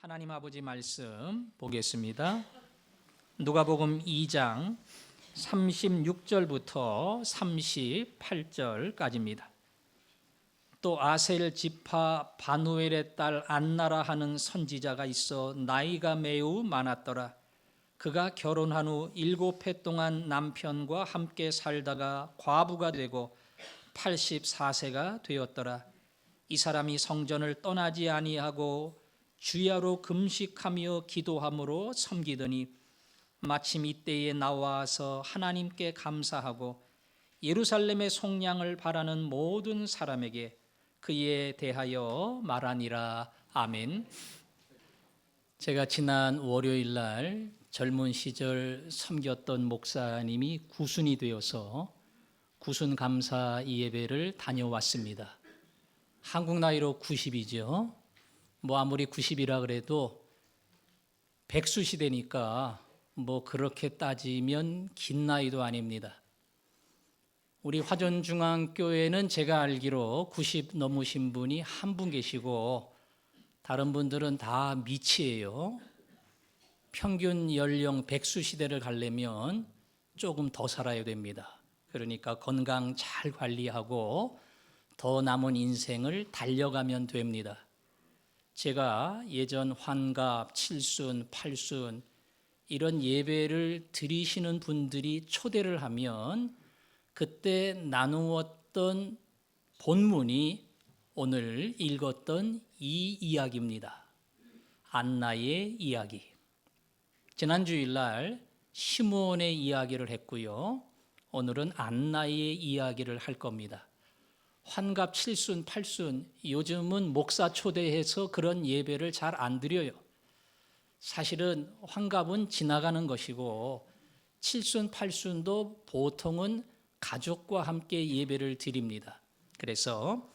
하나님 아버지 말씀 보겠습니다. 누가복음 2장 36절부터 38절까지입니다. 또 아셀 지파 바누엘의 딸 안나라 하는 선지자가 있어 나이가 매우 많았더라. 그가 결혼한 후 7해 동안 남편과 함께 살다가 과부가 되고 84세가 되었더라. 이 사람이 성전을 떠나지 아니하고 주야로 금식하며 기도함으로 섬기더니 마침 이때에 나와서 하나님께 감사하고 예루살렘의 속량을 바라는 모든 사람에게 그에 대하여 말하니라. 아멘. 제가 지난 월요일 날 젊은 시절 섬겼던 목사님이 구순이 되어서 구순 감사 예배를 다녀왔습니다. 한국 나이로 90이죠. 뭐 아무리 90이라 그래도 백수 시대니까 뭐 그렇게 따지면 긴 나이도 아닙니다. 우리 화전중앙교회는 제가 알기로 90 넘으신 분이 한 분 계시고 다른 분들은 다 미치예요. 평균 연령 백수 시대를 가려면 조금 더 살아야 됩니다. 그러니까 건강 잘 관리하고 더 남은 인생을 달려가면 됩니다. 제가 예전 환갑, 칠순, 팔순 이런 예배를 드리시는 분들이 초대를 하면 그때 나누었던 본문이 오늘 읽었던 이 이야기입니다. 안나의 이야기. 지난 주일날 시므온의 이야기를 했고요. 오늘은 안나의 이야기를 할 겁니다. 환갑 7순, 8순 요즘은 목사 초대해서 그런 예배를 잘 안 드려요. 사실은 환갑은 지나가는 것이고 7순, 8순도 보통은 가족과 함께 예배를 드립니다. 그래서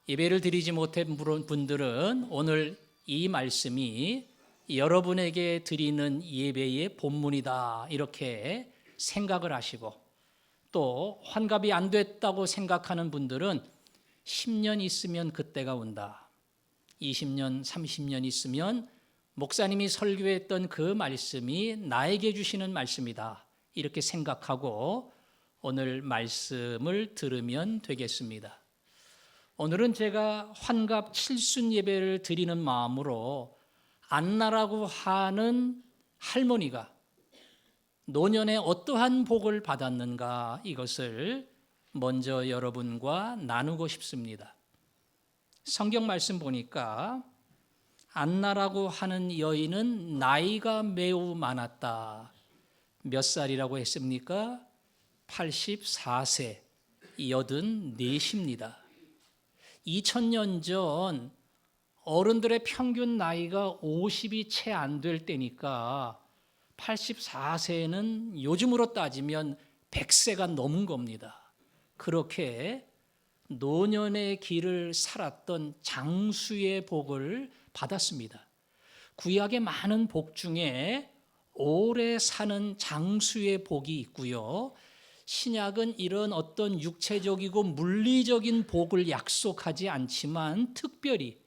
예배를 드리지 못한 분들은 오늘 이 말씀이 여러분에게 드리는 예배의 본문이다 이렇게 생각을 하시고, 또 환갑이 안 됐다고 생각하는 분들은 10년 있으면 그때가 온다. 20년, 30년 있으면 목사님이 설교했던 그 말씀이 나에게 주시는 말씀이다. 이렇게 생각하고 오늘 말씀을 들으면 되겠습니다. 오늘은 제가 환갑 7순 예배를 드리는 마음으로 안나라고 하는 할머니가 노년에 어떠한 복을 받았는가 이것을 먼저 여러분과 나누고 싶습니다. 성경 말씀 보니까 안나라고 하는 여인은 나이가 매우 많았다. 몇 살이라고 했습니까? 84세, 84입니다. 2000년 전 어른들의 평균 나이가 50이 채 안 될 때니까 84세는 요즘으로 따지면 100세가 넘은 겁니다. 그렇게 노년의 길을 살았던 장수의 복을 받았습니다. 구약의 많은 복 중에 오래 사는 장수의 복이 있고요. 신약은 이런 어떤 육체적이고 물리적인 복을 약속하지 않지만 특별히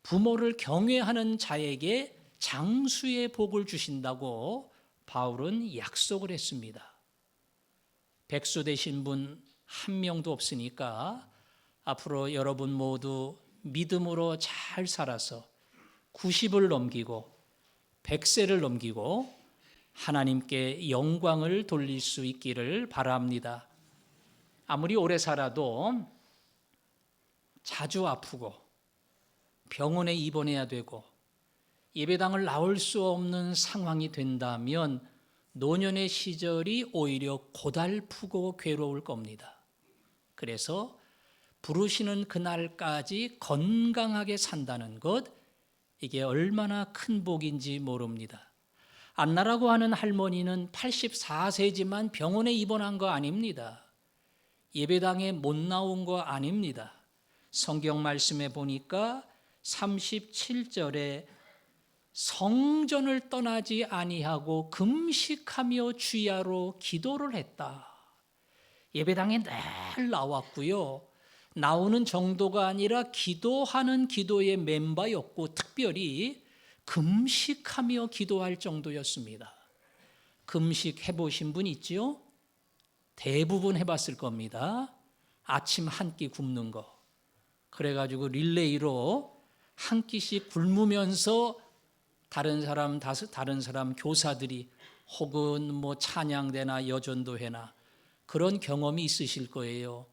부모를 경외하는 자에게 장수의 복을 주신다고 바울은 약속을 했습니다. 백수 되신 분 한 명도 없으니까 앞으로 여러분 모두 믿음으로 잘 살아서 90을 넘기고 100세를 넘기고 하나님께 영광을 돌릴 수 있기를 바랍니다. 아무리 오래 살아도 자주 아프고 병원에 입원해야 되고 예배당을 나올 수 없는 상황이 된다면 노년의 시절이 오히려 고달프고 괴로울 겁니다. 그래서 부르시는 그날까지 건강하게 산다는 것, 이게 얼마나 큰 복인지 모릅니다. 안나라고 하는 할머니는 84세지만 병원에 입원한 거 아닙니다. 예배당에 못 나온 거 아닙니다. 성경 말씀에 보니까 37절에 성전을 떠나지 아니하고 금식하며 주야로 기도를 했다. 예배당에 늘 나왔고요. 나오는 정도가 아니라 기도하는 기도의 멤버였고 특별히 금식하며 기도할 정도였습니다. 금식 해보신 분 있지요? 대부분 해봤을 겁니다. 아침 한 끼 굶는 거. 그래가지고 릴레이로 한 끼씩 굶으면서 다른 사람 교사들이 혹은 뭐 찬양대나 여전도회나 그런 경험이 있으실 거예요.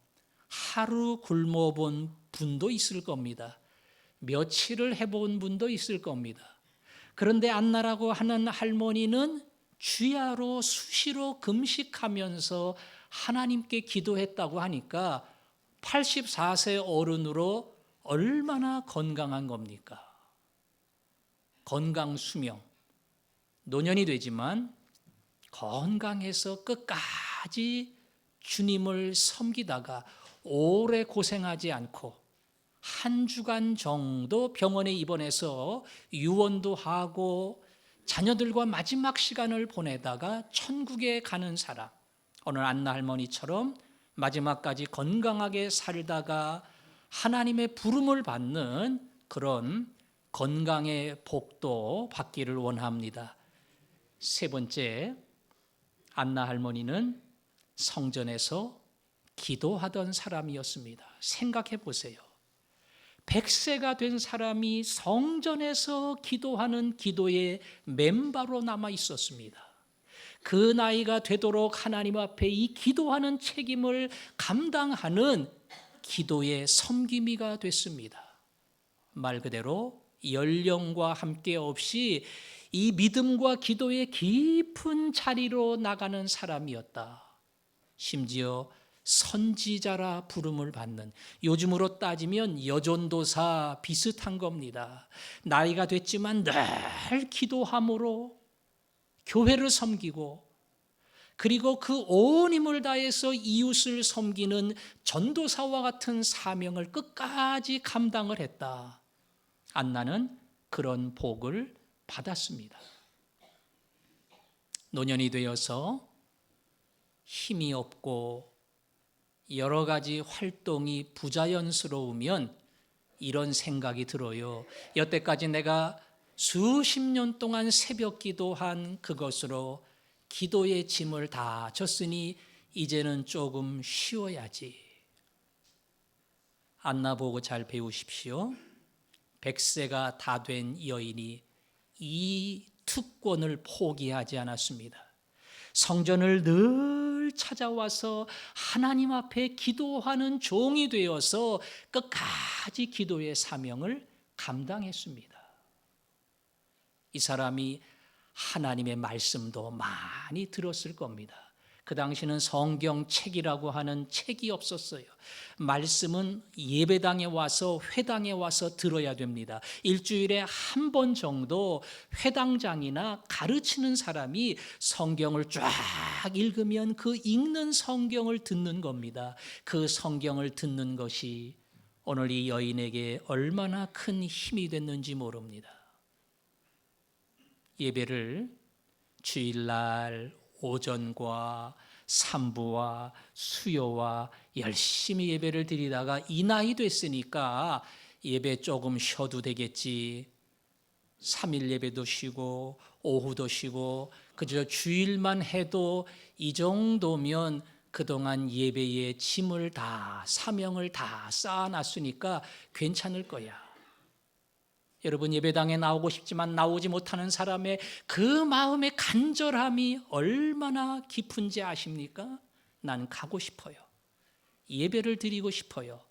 하루 굶어본 분도 있을 겁니다. 며칠을 해본 분도 있을 겁니다. 그런데 안나라고 하는 할머니는 주야로 수시로 금식하면서 하나님께 기도했다고 하니까 84세 어른으로 얼마나 건강한 겁니까? 건강 수명. 노년이 되지만 건강해서 끝까지 주님을 섬기다가 오래 고생하지 않고 한 주간 정도 병원에 입원해서 유언도 하고 자녀들과 마지막 시간을 보내다가 천국에 가는 사람, 오늘 안나 할머니처럼 마지막까지 건강하게 살다가 하나님의 부름을 받는 그런 건강의 복도 받기를 원합니다. 세 번째, 안나 할머니는 성전에서 기도하던 사람이었습니다. 생각해 보세요. 100세가 된 사람이 성전에서 기도하는 기도의 멤버로 남아 있었습니다. 그 나이가 되도록 하나님 앞에 이 기도하는 책임을 감당하는 기도의 섬김이가 됐습니다. 말 그대로 연령과 함께 없이 이 믿음과 기도의 깊은 자리로 나가는 사람이었다. 심지어 선지자라 부름을 받는, 요즘으로 따지면 여전도사 비슷한 겁니다. 나이가 됐지만 늘 기도함으로 교회를 섬기고 그리고 그 온 힘을 다해서 이웃을 섬기는 전도사와 같은 사명을 끝까지 감당을 했다. 안나는 그런 복을 받았습니다. 노년이 되어서 힘이 없고 여러 가지 활동이 부자연스러우면 이런 생각이 들어요. 여태까지 내가 수십 년 동안 새벽 기도한 그것으로 기도의 짐을 다 졌으니 이제는 조금 쉬어야지. 안나 보고 잘 배우십시오. 100세가 다 된 여인이 이 특권을 포기하지 않았습니다. 성전을 늘 찾아와서 하나님 앞에 기도하는 종이 되어서 끝까지 기도의 사명을 감당했습니다. 이 사람이 하나님의 말씀도 많이 들었을 겁니다. 그 당시는 성경책이라고 하는 책이 없었어요. 말씀은 예배당에 와서 회당에 와서 들어야 됩니다. 일주일에 한 번 정도 회당장이나 가르치는 사람이 성경을 쫙 읽으면 그 읽는 성경을 듣는 겁니다. 그 성경을 듣는 것이 오늘 이 여인에게 얼마나 큰 힘이 됐는지 모릅니다. 예배를 주일날 오전과 삼부와 수요와 열심히 예배를 드리다가 이 나이 됐으니까 예배 조금 쉬어도 되겠지. 3일 예배도 쉬고 오후도 쉬고 그저 주일만 해도 이 정도면 그동안 예배의 짐을 다 사명을 다 쌓아놨으니까 괜찮을 거야. 여러분 예배당에 나오고 싶지만 나오지 못하는 사람의 그 마음의 간절함이 얼마나 깊은지 아십니까? 난 가고 싶어요. 예배를 드리고 싶어요.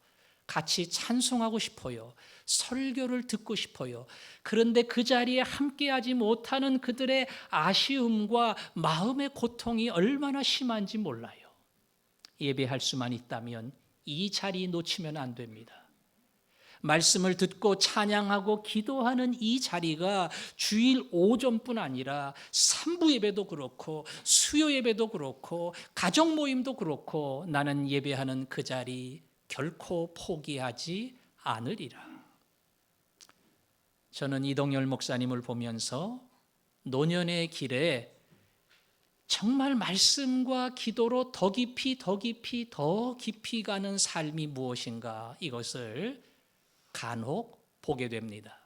같이 찬송하고 싶어요. 설교를 듣고 싶어요. 그런데 그 자리에 함께하지 못하는 그들의 아쉬움과 마음의 고통이 얼마나 심한지 몰라요. 예배할 수만 있다면 이 자리 놓치면 안 됩니다. 말씀을 듣고 찬양하고 기도하는 이 자리가 주일 오전뿐 아니라 삼부 예배도 그렇고 수요 예배도 그렇고 가정 모임도 그렇고 나는 예배하는 그 자리 결코 포기하지 않으리라. 저는 이동열 목사님을 보면서 노년의 길에 정말 말씀과 기도로 더 깊이 가는 삶이 무엇인가 이것을 간혹 보게 됩니다.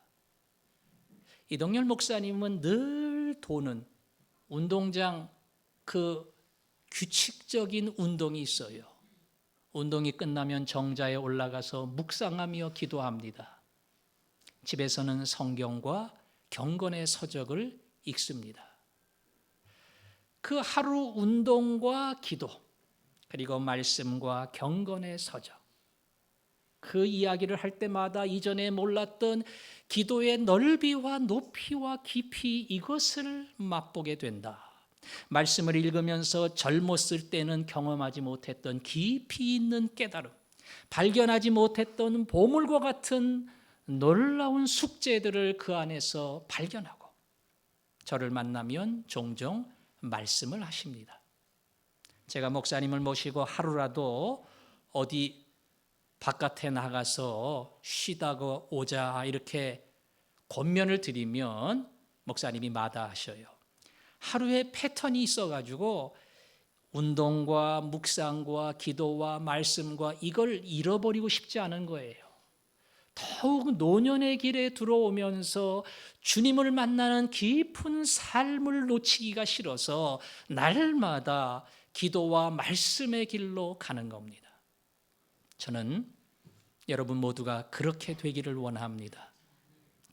이동열 목사님은 늘 도는 운동장 그 규칙적인 운동이 있어요. 운동이 끝나면 정자에 올라가서 묵상하며 기도합니다. 집에서는 성경과 경건의 서적을 읽습니다. 그 하루 운동과 기도, 그리고 말씀과 경건의 서적, 그 이야기를 할 때마다 이전에 몰랐던 기도의 넓이와 높이와 깊이, 이것을 맛보게 된다. 말씀을 읽으면서 젊었을 때는 경험하지 못했던 깊이 있는 깨달음, 발견하지 못했던 보물과 같은 놀라운 숙제들을 그 안에서 발견하고, 저를 만나면 종종 말씀을 하십니다. 제가 목사님을 모시고 하루라도 어디 바깥에 나가서 쉬다가 오자 이렇게 권면을 드리면 목사님이 마다하셔요. 하루에 패턴이 있어가지고 운동과 묵상과 기도와 말씀과 이걸 잃어버리고 싶지 않은 거예요. 더욱 노년의 길에 들어오면서 주님을 만나는 깊은 삶을 놓치기가 싫어서 날마다 기도와 말씀의 길로 가는 겁니다. 저는 여러분 모두가 그렇게 되기를 원합니다.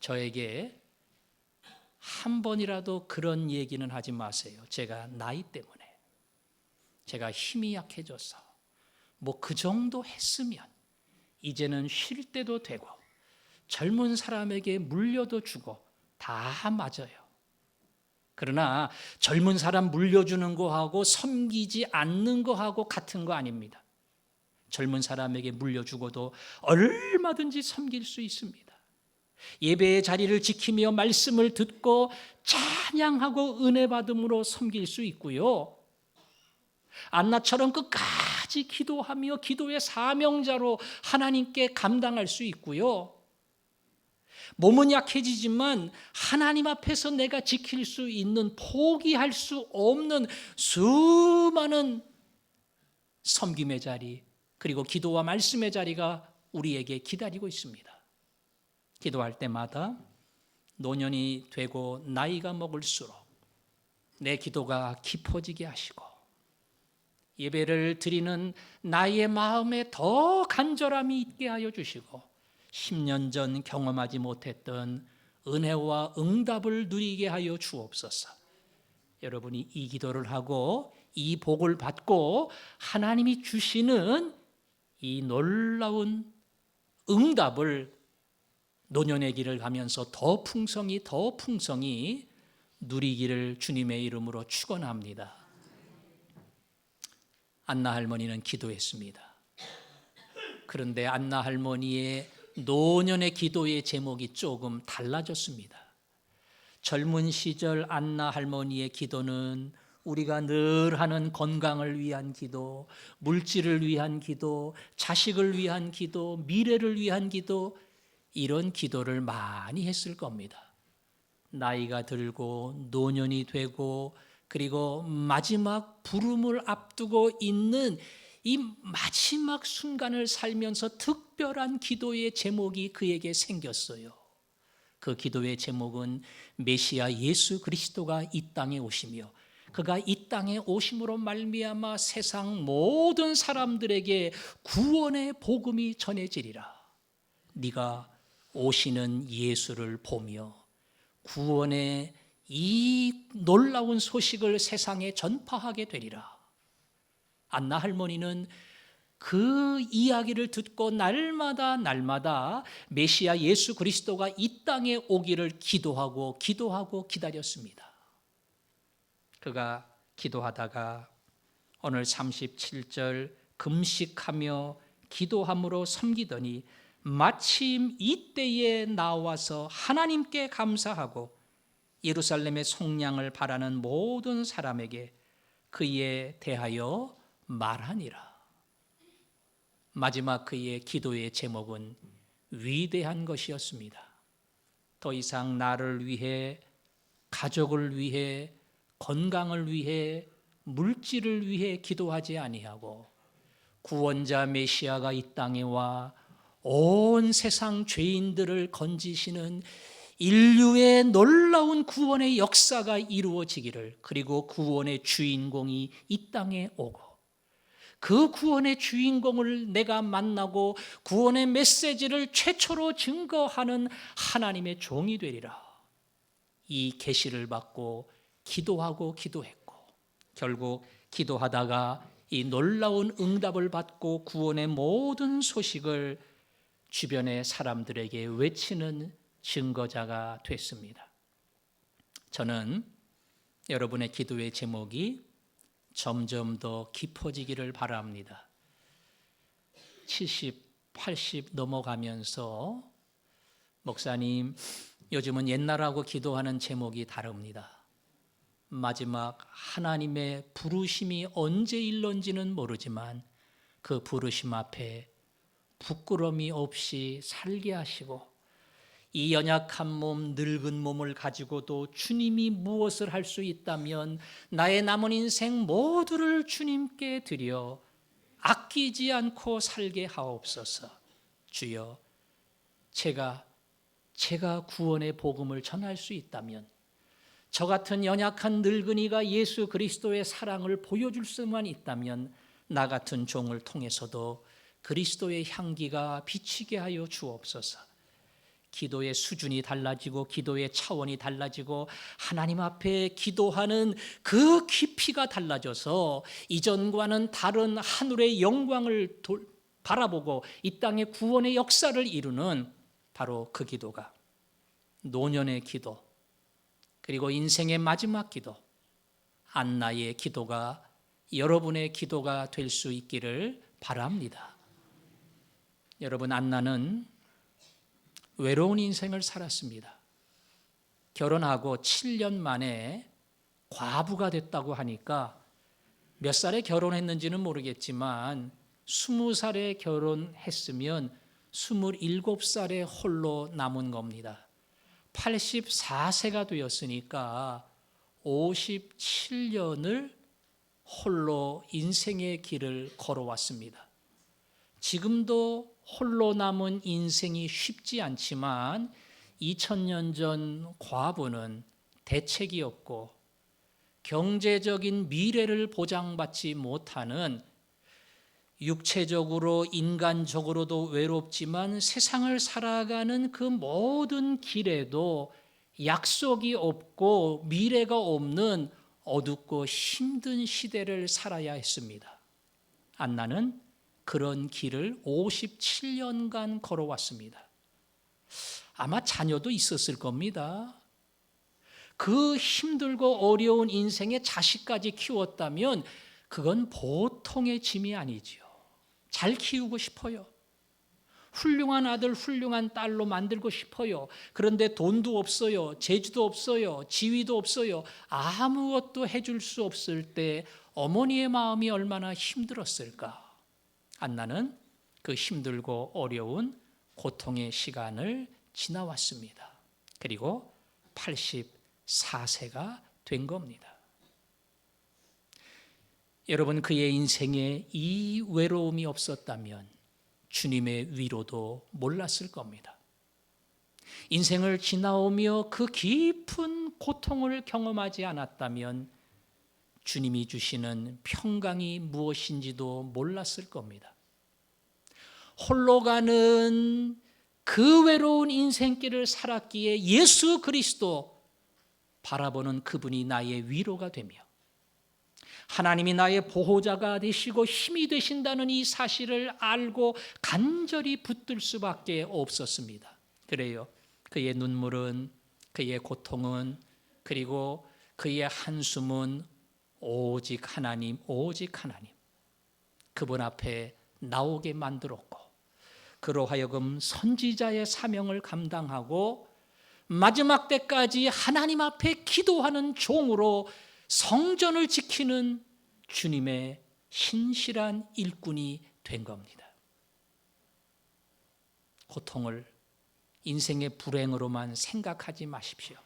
저에게 한 번이라도 그런 얘기는 하지 마세요. 제가 나이 때문에, 제가 힘이 약해져서 뭐 그 정도 했으면 이제는 쉴 때도 되고 젊은 사람에게 물려도 주고 다 맞아요. 그러나 젊은 사람 물려주는 거하고 섬기지 않는 거하고 같은 거 아닙니다. 젊은 사람에게 물려주고도 얼마든지 섬길 수 있습니다. 예배의 자리를 지키며 말씀을 듣고 찬양하고 은혜 받음으로 섬길 수 있고요. 안나처럼 끝까지 기도하며 기도의 사명자로 하나님께 감당할 수 있고요. 몸은 약해지지만 하나님 앞에서 내가 지킬 수 있는, 포기할 수 없는 수많은 섬김의 자리, 그리고 기도와 말씀의 자리가 우리에게 기다리고 있습니다. 기도할 때마다 노년이 되고 나이가 먹을수록 내 기도가 깊어지게 하시고, 예배를 드리는 나의 마음에 더 간절함이 있게 하여 주시고, 10년 전 경험하지 못했던 은혜와 응답을 누리게 하여 주옵소서. 여러분이 이 기도를 하고 이 복을 받고 하나님이 주시는 이 놀라운 응답을 노년의 길을 가면서 더 풍성히 누리기를 주님의 이름으로 축원합니다. 안나 할머니는 기도했습니다. 그런데 안나 할머니의 노년의 기도의 제목이 조금 달라졌습니다. 젊은 시절 안나 할머니의 기도는 우리가 늘 하는 건강을 위한 기도, 물질을 위한 기도, 자식을 위한 기도, 미래를 위한 기도, 이런 기도를 많이 했을 겁니다. 나이가 들고 노년이 되고 그리고 마지막 부름을 앞두고 있는 이 마지막 순간을 살면서 특별한 기도의 제목이 그에게 생겼어요. 그 기도의 제목은 메시아 예수 그리스도가 이 땅에 오시며 그가 이 땅에 오심으로 말미암아 세상 모든 사람들에게 구원의 복음이 전해지리라. 네가 오시는 예수를 보며 구원의 이 놀라운 소식을 세상에 전파하게 되리라. 안나 할머니는 그 이야기를 듣고 날마다 메시아 예수 그리스도가 이 땅에 오기를 기도하고 기다렸습니다. 그가 기도하다가 오늘 37절 금식하며 기도함으로 섬기더니 마침 이때에 나와서 하나님께 감사하고 예루살렘의 속량을 바라는 모든 사람에게 그에 대하여 말하니라. 마지막 그의 기도의 제목은 위대한 것이었습니다. 더 이상 나를 위해, 가족을 위해, 건강을 위해, 물질을 위해 기도하지 아니하고 구원자 메시아가 이 땅에 와 온 세상 죄인들을 건지시는 인류의 놀라운 구원의 역사가 이루어지기를, 그리고 구원의 주인공이 이 땅에 오고 그 구원의 주인공을 내가 만나고 구원의 메시지를 최초로 증거하는 하나님의 종이 되리라. 이 계시를 받고 기도하고 기도했고, 결국 기도하다가 이 놀라운 응답을 받고 구원의 모든 소식을 주변의 사람들에게 외치는 증거자가 됐습니다. 저는 여러분의 기도의 제목이 점점 더 깊어지기를 바랍니다. 70, 80 넘어가면서 목사님, 요즘은 옛날하고 기도하는 제목이 다릅니다. 마지막 하나님의 부르심이 언제 일런지는 모르지만 그 부르심 앞에 부끄러움이 없이 살게 하시고, 이 연약한 몸, 늙은 몸을 가지고도 주님이 무엇을 할 수 있다면 나의 남은 인생 모두를 주님께 드려 아끼지 않고 살게 하옵소서. 주여, 제가 구원의 복음을 전할 수 있다면, 저 같은 연약한 늙은이가 예수 그리스도의 사랑을 보여줄 수만 있다면 나 같은 종을 통해서도 그리스도의 향기가 비치게 하여 주옵소서. 기도의 수준이 달라지고 기도의 차원이 달라지고 하나님 앞에 기도하는 그 깊이가 달라져서 이전과는 다른 하늘의 영광을 바라보고 이 땅의 구원의 역사를 이루는 바로 그 기도가 노년의 기도, 그리고 인생의 마지막 기도, 안나의 기도가 여러분의 기도가 될 수 있기를 바랍니다. 여러분, 안나는 외로운 인생을 살았습니다. 결혼하고 7년 만에 과부가 됐다고 하니까 몇 살에 결혼했는지는 모르겠지만 20살에 결혼했으면 27살에 홀로 남은 겁니다. 84세가 되었으니까 57년을 홀로 인생의 길을 걸어왔습니다. 지금도 홀로 남은 인생이 쉽지 않지만 2000년 전 과부는 대책이 없고 경제적인 미래를 보장받지 못하는, 육체적으로 인간적으로도 외롭지만 세상을 살아가는 그 모든 길에도 약속이 없고 미래가 없는 어둡고 힘든 시대를 살아야 했습니다. 안나는 그런 길을 57년간 걸어왔습니다. 아마 자녀도 있었을 겁니다. 그 힘들고 어려운 인생에 자식까지 키웠다면 그건 보통의 짐이 아니지요. 잘 키우고 싶어요. 훌륭한 아들, 훌륭한 딸로 만들고 싶어요. 그런데 돈도 없어요. 재주도 없어요. 지위도 없어요. 아무것도 해줄 수 없을 때 어머니의 마음이 얼마나 힘들었을까. 안나는 그 힘들고 어려운 고통의 시간을 지나왔습니다. 그리고 84세가 된 겁니다. 여러분, 그의 인생에 이 외로움이 없었다면 주님의 위로도 몰랐을 겁니다. 인생을 지나오며 그 깊은 고통을 경험하지 않았다면 주님이 주시는 평강이 무엇인지도 몰랐을 겁니다. 홀로 가는 그 외로운 인생길을 살았기에 예수 그리스도 바라보는 그분이 나의 위로가 되며 하나님이 나의 보호자가 되시고 힘이 되신다는 이 사실을 알고 간절히 붙들 수밖에 없었습니다. 그래요, 그의 눈물은, 그의 고통은, 그리고 그의 한숨은 오직 하나님, 오직 하나님, 그분 앞에 나오게 만들었고, 그로 하여금 선지자의 사명을 감당하고 마지막 때까지 하나님 앞에 기도하는 종으로 성전을 지키는 주님의 신실한 일꾼이 된 겁니다. 고통을 인생의 불행으로만 생각하지 마십시오.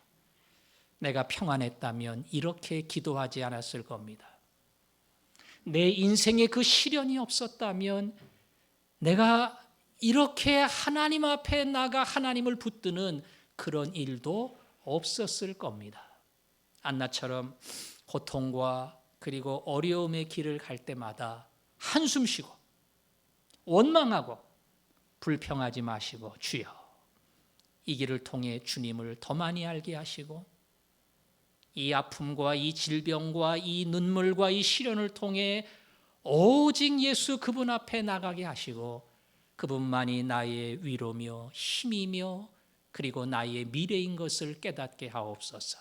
내가 평안했다면 이렇게 기도하지 않았을 겁니다. 내 인생에 그 시련이 없었다면 내가 이렇게 하나님 앞에 나가 하나님을 붙드는 그런 일도 없었을 겁니다. 안나처럼 고통과 그리고 어려움의 길을 갈 때마다 한숨 쉬고 원망하고 불평하지 마시고 주여, 이 길을 통해 주님을 더 많이 알게 하시고 이 아픔과 이 질병과 이 눈물과 이 시련을 통해 오직 예수 그분 앞에 나가게 하시고 그분만이 나의 위로며 힘이며 그리고 나의 미래인 것을 깨닫게 하옵소서.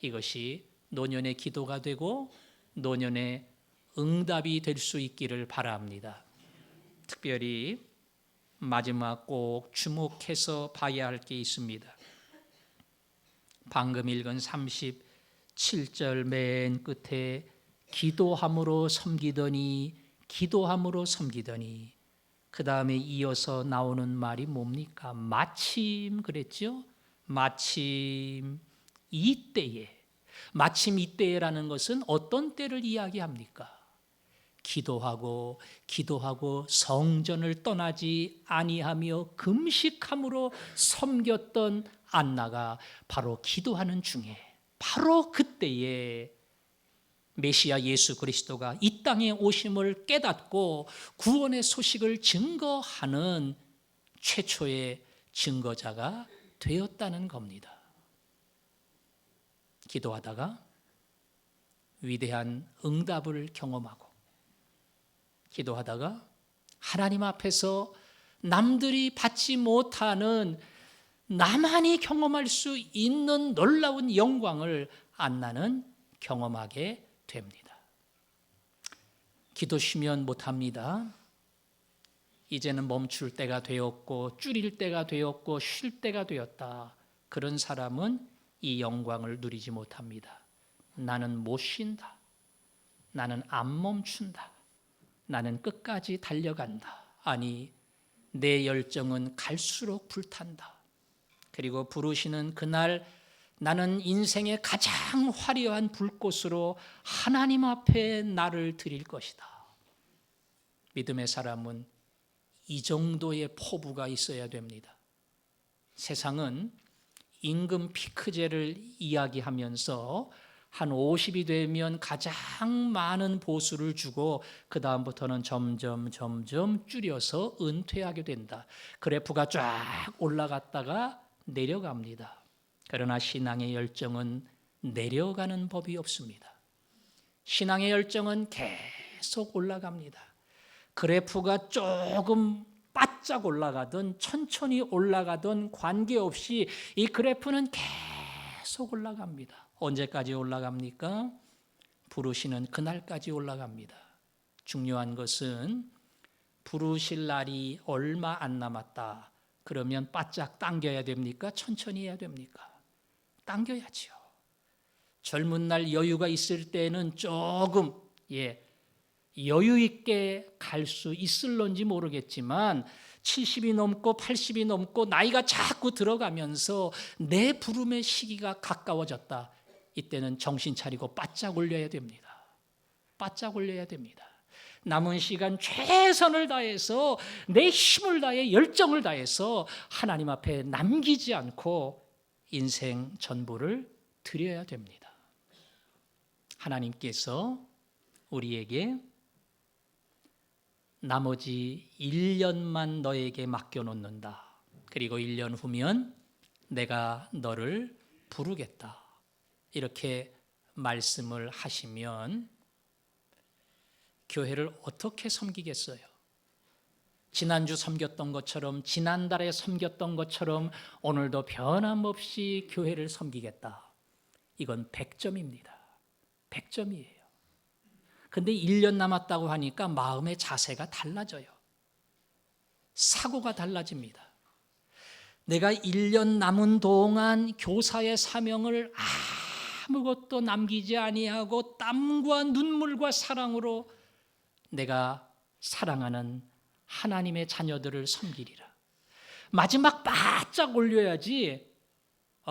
이것이 노년의 기도가 되고 노년의 응답이 될 수 있기를 바랍니다. 특별히 마지막 꼭 주목해서 봐야 할 게 있습니다. 방금 읽은 37절 맨 끝에 기도함으로 섬기더니 그 다음에 이어서 나오는 말이 뭡니까? 마침 그랬죠? 마침 이때에라는 것은 어떤 때를 이야기합니까? 기도하고 성전을 떠나지 아니하며 금식함으로 섬겼던 안나가 바로 기도하는 중에 바로 그때에 메시아 예수 그리스도가 이 땅에 오심을 깨닫고 구원의 소식을 증거하는 최초의 증거자가 되었다는 겁니다. 기도하다가 위대한 응답을 경험하고 기도하다가 하나님 앞에서 남들이 받지 못하는 나만이 경험할 수 있는 놀라운 영광을 안나는 경험하게 됩니다. 기도 쉬면 못합니다. 이제는 멈출 때가 되었고 줄일 때가 되었고 쉴 때가 되었다. 그런 사람은 이 영광을 누리지 못합니다. 나는 못 쉰다. 나는 안 멈춘다. 나는 끝까지 달려간다. 아니, 내 열정은 갈수록 불탄다. 그리고 부르시는 그날 나는 인생의 가장 화려한 불꽃으로 하나님 앞에 나를 드릴 것이다. 믿음의 사람은 이 정도의 포부가 있어야 됩니다. 세상은 임금 피크제를 이야기하면서 한 50이 되면 가장 많은 보수를 주고 그 다음부터는 점점 줄여서 은퇴하게 된다. 그래프가 쫙 올라갔다가 내려갑니다. 그러나 신앙의 열정은 내려가는 법이 없습니다. 신앙의 열정은 계속 올라갑니다. 그래프가 조금 바짝 올라가든 천천히 올라가든 관계없이 이 그래프는 계속 올라갑니다. 언제까지 올라갑니까? 부르시는 그날까지 올라갑니다. 중요한 것은 부르실 날이 얼마 안 남았다. 그러면 바짝 당겨야 됩니까? 천천히 해야 됩니까? 당겨야죠. 젊은 날 여유가 있을 때는 조금 여유 있게 갈 수 있을런지 모르겠지만 70이 넘고 80이 넘고 나이가 자꾸 들어가면서 내 부름의 시기가 가까워졌다. 이때는 정신 차리고 바짝 올려야 됩니다. 바짝 올려야 됩니다. 남은 시간 최선을 다해서 내 힘을 다해 열정을 다해서 하나님 앞에 남기지 않고 인생 전부를 드려야 됩니다. 하나님께서 우리에게 나머지 1년만 너에게 맡겨놓는다. 그리고 1년 후면 내가 너를 부르겠다. 이렇게 말씀을 하시면 교회를 어떻게 섬기겠어요? 지난주 섬겼던 것처럼 지난달에 섬겼던 것처럼 오늘도 변함없이 교회를 섬기겠다. 이건 100점입니다. 100점이에요. 근데 1년 남았다고 하니까 마음의 자세가 달라져요. 사고가 달라집니다. 내가 1년 남은 동안 교사의 사명을 아무것도 남기지 아니하고 땀과 눈물과 사랑으로 내가 사랑하는 하나님의 자녀들을 섬기리라. 마지막 바짝 올려야지.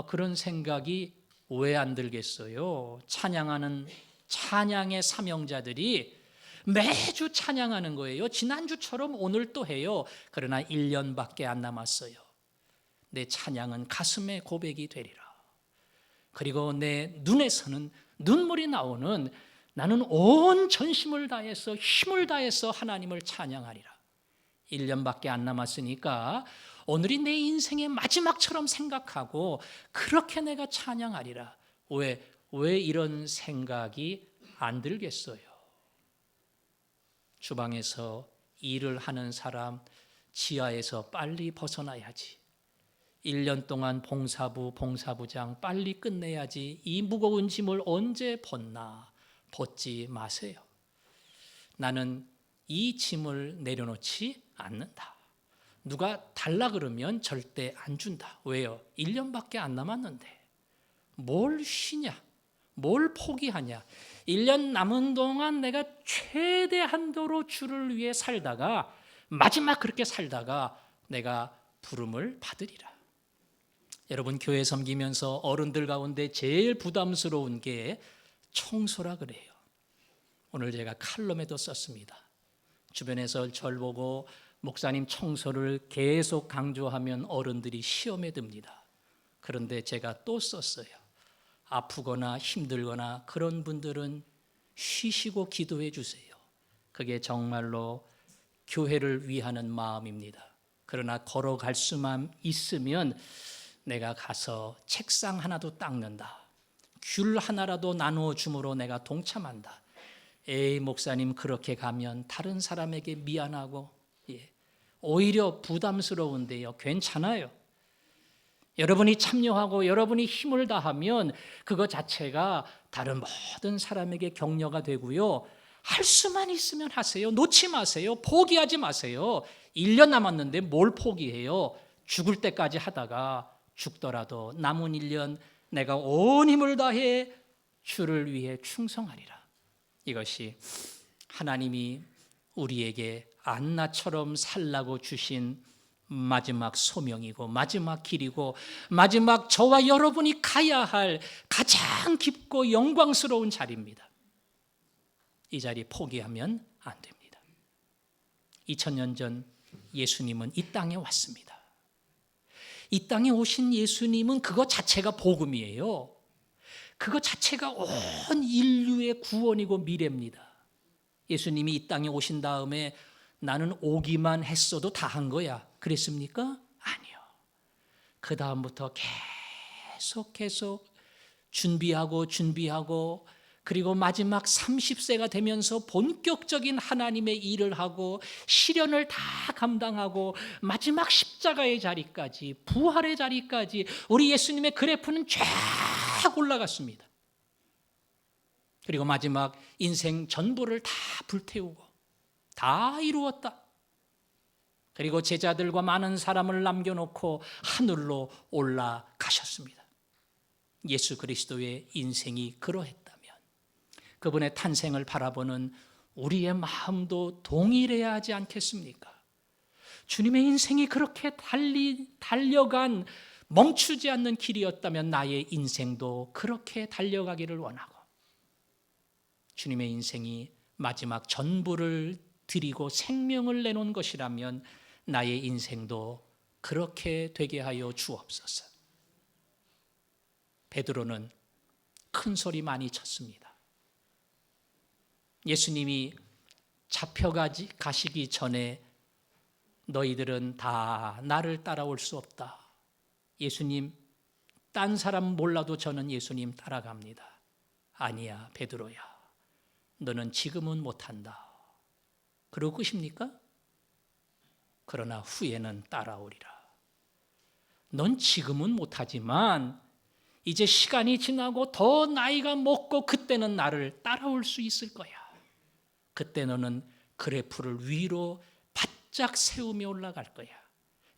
그런 생각이 왜 안 들겠어요? 찬양하는 찬양의 사명자들이 매주 찬양하는 거예요. 지난주처럼 오늘 또 해요. 그러나 1년밖에 안 남았어요. 내 찬양은 가슴의 고백이 되리라. 그리고 내 눈에서는 눈물이 나오는 나는 온 전심을 다해서 힘을 다해서 하나님을 찬양하리라. 1년밖에 안 남았으니까 오늘이 내 인생의 마지막처럼 생각하고 그렇게 내가 찬양하리라. 왜 이런 생각이 안 들겠어요? 주방에서 일을 하는 사람 지하에서 빨리 벗어나야지. 1년 동안 봉사부장 빨리 끝내야지. 이 무거운 짐을 언제 벗나? 벗지 마세요. 나는 이 짐을 내려놓지 않는다. 누가 달라 그러면 절대 안 준다. 왜요? 1년밖에 안 남았는데 뭘 쉬냐? 뭘 포기하냐? 1년 남은 동안 내가 최대한도로 주를 위해 살다가 마지막 그렇게 살다가 내가 부름을 받으리라. 여러분, 교회 섬기면서 어른들 가운데 제일 부담스러운 게 청소라 그래요. 오늘 제가 칼럼에도 썼습니다. 주변에서 절 보고 목사님 청소를 계속 강조하면 어른들이 시험에 듭니다. 그런데 제가 또 썼어요. 아프거나 힘들거나 그런 분들은 쉬시고 기도해 주세요. 그게 정말로 교회를 위하는 마음입니다. 그러나 걸어갈 수만 있으면 내가 가서 책상 하나도 닦는다. 귤 하나라도 나누어 줌으로 내가 동참한다. 에이, 목사님 그렇게 가면 다른 사람에게 미안하고 오히려 부담스러운데요. 괜찮아요. 여러분이 참여하고 여러분이 힘을 다하면 그거 자체가 다른 모든 사람에게 격려가 되고요. 할 수만 있으면 하세요. 놓지 마세요. 포기하지 마세요. 1년 남았는데 뭘 포기해요? 죽을 때까지 하다가 죽더라도 남은 1년 내가 온 힘을 다해 주를 위해 충성하리라. 이것이 하나님이 우리에게 안나처럼 살라고 주신 마지막 소명이고 마지막 길이고 마지막 저와 여러분이 가야 할 가장 깊고 영광스러운 자리입니다. 이 자리 포기하면 안 됩니다. 2000년 전 예수님은 이 땅에 왔습니다. 이 땅에 오신 예수님은 그것 자체가 복음이에요. 그것 자체가 온 인류의 구원이고 미래입니다. 예수님이 이 땅에 오신 다음에 나는 오기만 했어도 다 한 거야 그랬습니까? 아니요. 그 다음부터 계속 준비하고 그리고 마지막 30세가 되면서 본격적인 하나님의 일을 하고 시련을 다 감당하고 마지막 십자가의 자리까지 부활의 자리까지 우리 예수님의 그래프는 쫙 올라갔습니다. 그리고 마지막 인생 전부를 다 불태우고 다 이루었다. 그리고 제자들과 많은 사람을 남겨놓고 하늘로 올라가셨습니다. 예수 그리스도의 인생이 그러했다면 그분의 탄생을 바라보는 우리의 마음도 동일해야 하지 않겠습니까? 주님의 인생이 그렇게 달려간 멈추지 않는 길이었다면 나의 인생도 그렇게 달려가기를 원하고 주님의 인생이 마지막 전부를 드리고 생명을 내놓은 것이라면 나의 인생도 그렇게 되게 하여 주옵소서. 베드로는 큰 소리 많이 쳤습니다. 예수님이 잡혀가시기 전에 너희들은 다 나를 따라올 수 없다. 예수님, 딴 사람 몰라도 저는 예수님 따라갑니다. 아니야, 베드로야. 너는 지금은 못한다. 그러고 끝입니까? 그러나 후에는 따라오리라. 넌 지금은 못하지만 이제 시간이 지나고 더 나이가 먹고 그때는 나를 따라올 수 있을 거야. 그때 너는 그래프를 위로 바짝 세우며 올라갈 거야.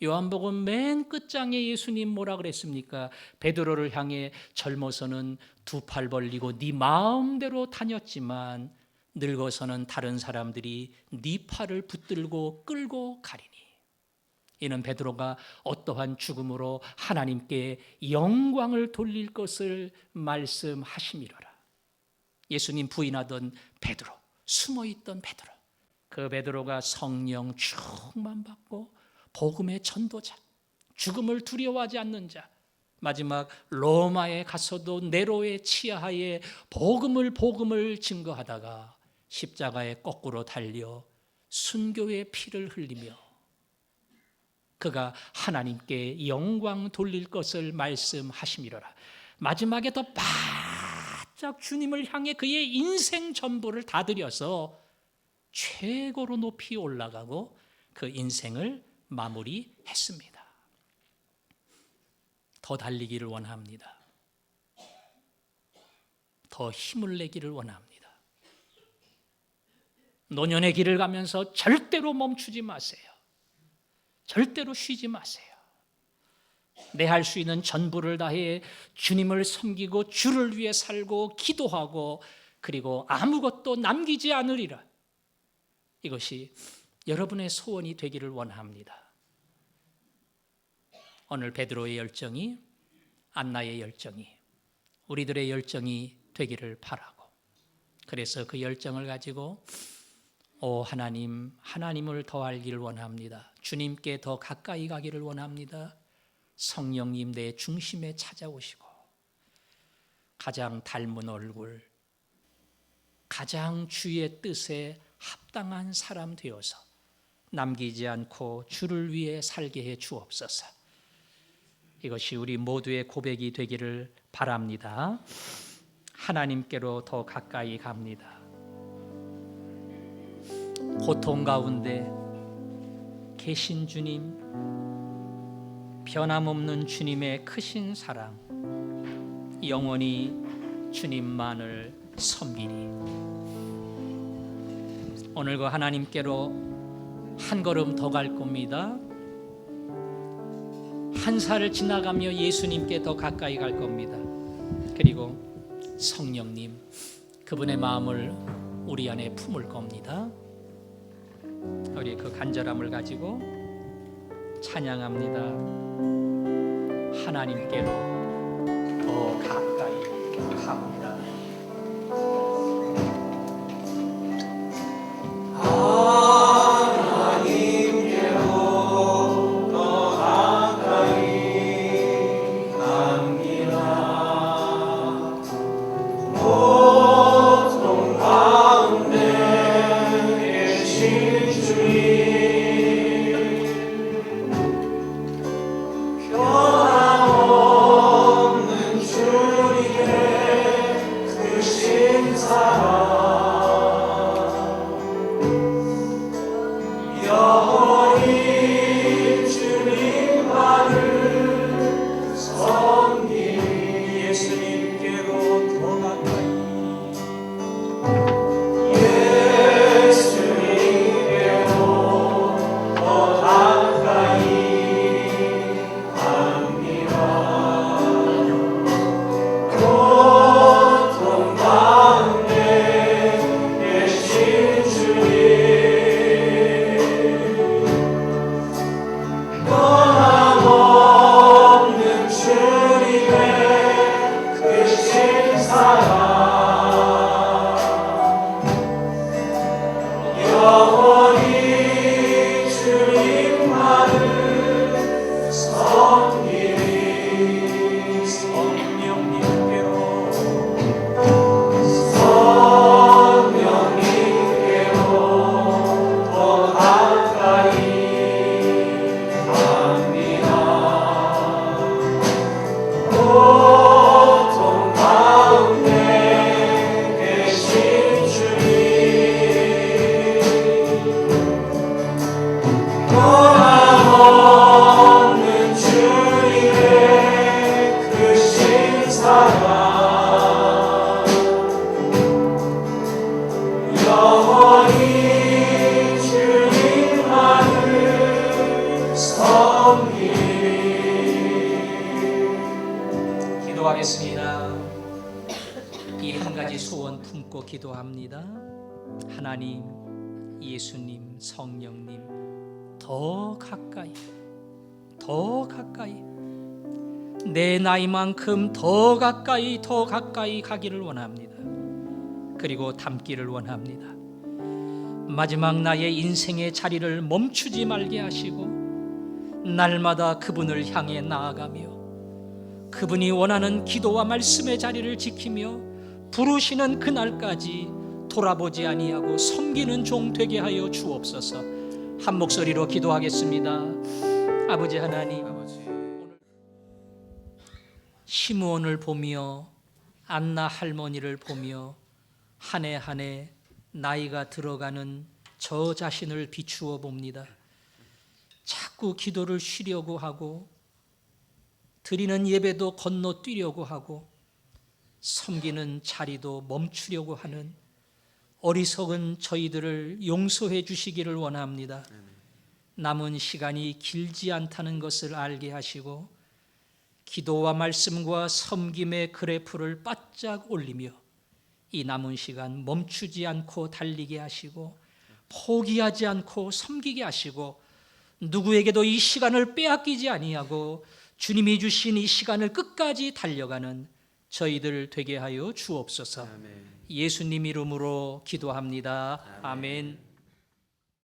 요한복음 맨 끝장에 예수님 뭐라 그랬습니까? 베드로를 향해 젊어서는 두 팔 벌리고 네 마음대로 다녔지만 늙어서는 다른 사람들이 네 팔을 붙들고 끌고 가리니. 이는 베드로가 어떠한 죽음으로 하나님께 영광을 돌릴 것을 말씀하심이로라. 예수님 부인하던 베드로, 숨어있던 베드로, 그 베드로가 성령 충만받고 복음의 전도자, 죽음을 두려워하지 않는 자, 마지막 로마에 가서도 네로의 치하에 복음을 증거하다가 십자가에 거꾸로 달려 순교의 피를 흘리며 그가 하나님께 영광 돌릴 것을 말씀하심이로라. 마지막에 더 바짝 주님을 향해 그의 인생 전부를 다 들여서 최고로 높이 올라가고 그 인생을 마무리했습니다. 더 달리기를 원합니다. 더 힘을 내기를 원합니다. 노년의 길을 가면서 절대로 멈추지 마세요. 절대로 쉬지 마세요. 내 할 수 있는 전부를 다해 주님을 섬기고 주를 위해 살고 기도하고 그리고 아무것도 남기지 않으리라. 이것이 여러분의 소원이 되기를 원합니다. 오늘 베드로의 열정이, 안나의 열정이, 우리들의 열정이 되기를 바라고, 그래서 그 열정을 가지고 하나님, 하나님을 더 알기를 원합니다. 주님께 더 가까이 가기를 원합니다. 성령님 내 중심에 찾아오시고 가장 닮은 얼굴, 가장 주의 뜻에 합당한 사람 되어서 남기지 않고 주를 위해 살게 해 주옵소서. 이것이 우리 모두의 고백이 되기를 바랍니다. 하나님께로 더 가까이 갑니다. 고통 가운데 계신 주님, 변함없는 주님의 크신 사랑, 영원히 주님만을 섬기니 오늘 그 하나님께로 한 걸음 더 갈 겁니다. 한 살을 지나가며 예수님께 더 가까이 갈 겁니다. 그리고 성령님, 그분의 마음을 우리 안에 품을 겁니다. 우리 그 간절함을 가지고 찬양합니다. 하나님께로 더 가까이 갑니다. 기도하겠습니다. 이 한 가지 소원 품고 기도합니다. 하나님, 예수님, 성령님, 더 가까이, 더 가까이, 내 나이만큼 더 가까이 가기를 원합니다. 그리고 닮기를 원합니다. 마지막 나의 인생의 자리를 멈추지 말게 하시고 날마다 그분을 향해 나아가며 그분이 원하는 기도와 말씀의 자리를 지키며 부르시는 그날까지 돌아보지 아니하고 섬기는 종 되게 하여 주옵소서. 한 목소리로 기도하겠습니다. 아버지 하나님, 시므온을 보며 안나 할머니를 보며 한 해 한 해 나이가 들어가는 저 자신을 비추어 봅니다. 자꾸 기도를 쉬려고 하고 드리는 예배도 건너뛰려고 하고 섬기는 자리도 멈추려고 하는 어리석은 저희들을 용서해 주시기를 원합니다. 남은 시간이 길지 않다는 것을 알게 하시고 기도와 말씀과 섬김의 그래프를 바짝 올리며 이 남은 시간 멈추지 않고 달리게 하시고 포기하지 않고 섬기게 하시고 누구에게도 이 시간을 빼앗기지 아니하고 주님이 주신 이 시간을 끝까지 달려가는 저희들 되게 하여 주옵소서. 예수님 이름으로 기도합니다. 아멘.